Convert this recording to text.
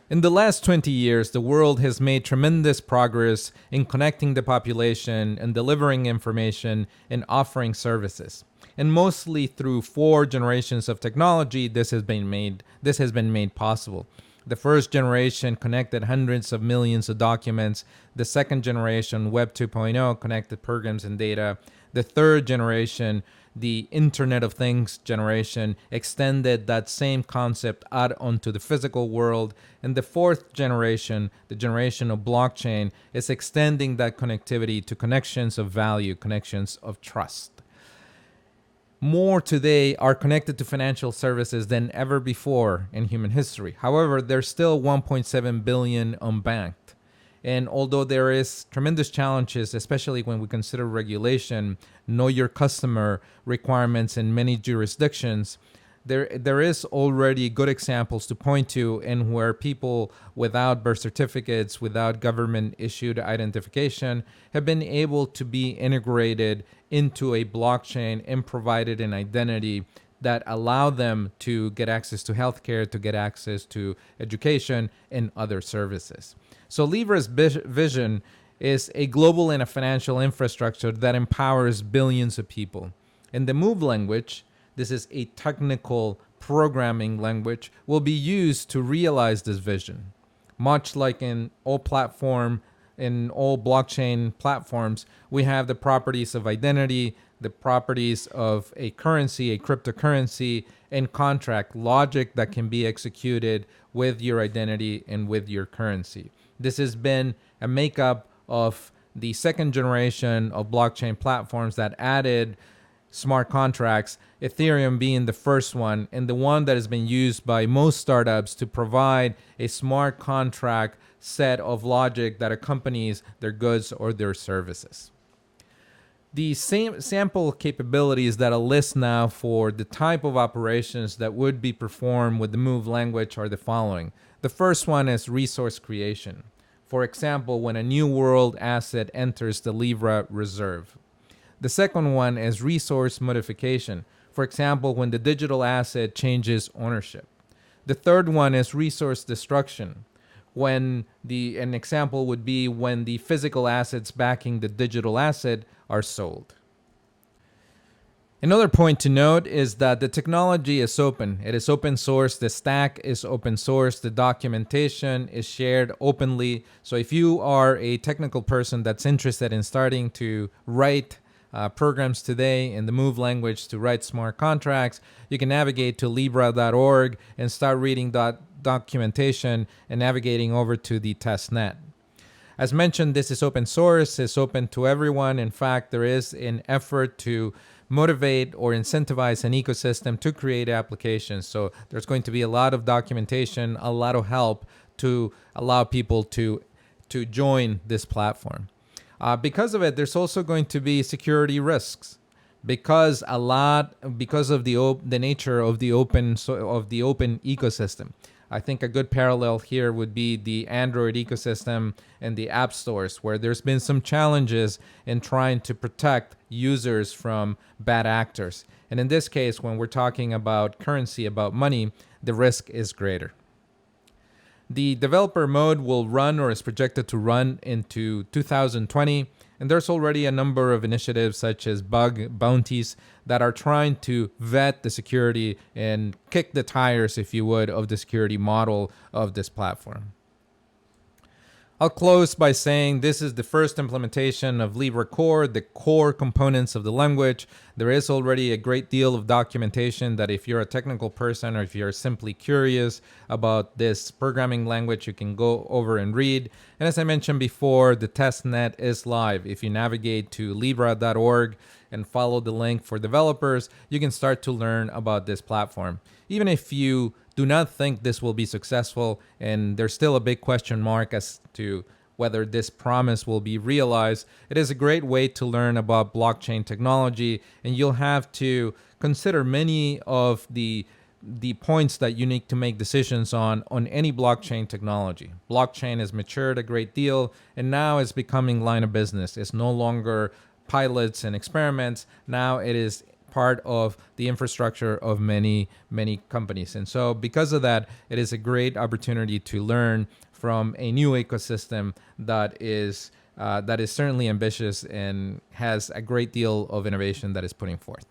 In the last 20 years, the world has made tremendous progress in connecting the population and delivering information and offering services. And mostly through four generations of technology, this has been made possible. The first generation connected hundreds of millions of documents. The second generation, Web 2.0, connected programs and data. The third generation, the Internet of Things generation, extended that same concept out onto the physical world. And the fourth generation, the generation of blockchain, is extending that connectivity to connections of value, connections of trust. More today are connected to financial services than ever before in human history. However, there's still 1.7 billion unbanked. And although there is tremendous challenges, especially when we consider regulation, know your customer requirements in many jurisdictions, there is already good examples to point to in where people without birth certificates, without government issued identification, have been able to be integrated into a blockchain and provided an identity that allow them to get access to healthcare, to get access to education and other services. So Libra's vision is a global and a financial infrastructure that empowers billions of people. In the Move language, this is a technical programming language, will be used to realize this vision. Much like in all blockchain platforms, we have the properties of identity, the properties of a currency, a cryptocurrency, and contract logic that can be executed with your identity and with your currency. This has been a makeup of the second generation of blockchain platforms that added smart contracts, Ethereum being the first one, and the one that has been used by most startups to provide a smart contract set of logic that accompanies their goods or their services. The same sample capabilities that I list now for the type of operations that would be performed with the Move language are the following. The first one is resource creation. For example, when a new world asset enters the Libra reserve. The second one is resource modification. For example, when the digital asset changes ownership. The third one is resource destruction. An example would be when the physical assets backing the digital asset are sold. Another point to note is that the technology is open. It is open source. The stack is open source. The documentation is shared openly. So if you are a technical person that's interested in starting to write programs today in the Move language to write smart contracts, you can navigate to Libra.org and start reading documentation and navigating over to the testnet. As mentioned, this is open source. It's open to everyone. In fact, there is an effort to motivate or incentivize an ecosystem to create applications. So there's going to be a lot of documentation, a lot of help to allow people to join this platform. Because of it, there's also going to be security risks because of the nature of the open ecosystem. I think a good parallel here would be the Android ecosystem and the app stores, where there's been some challenges in trying to protect users from bad actors. And in this case, when we're talking about currency, about money, the risk is greater. The developer mode will run or is projected to run into 2020. And there's already a number of initiatives such as bug bounties that are trying to vet the security and kick the tires, if you would, of the security model of this platform. I'll close by saying this is the first implementation of Libra Core, the core components of the language. There is already a great deal of documentation that if you're a technical person or if you're simply curious about this programming language, you can go over and read. And as I mentioned before, the testnet is live. If you navigate to Libra.org and follow the link for developers, you can start to learn about this platform. Even if you do not think this will be successful, and there's still a big question mark as to whether this promise will be realized, it is a great way to learn about blockchain technology, and you'll have to consider many of the points that you need to make decisions on any blockchain technology. Blockchain has matured a great deal, and now it's becoming line of business. It's no longer pilots and experiments. Now it is part of the infrastructure of many, many companies. And so because of that, it is a great opportunity to learn from a new ecosystem that is certainly ambitious and has a great deal of innovation that is putting forth.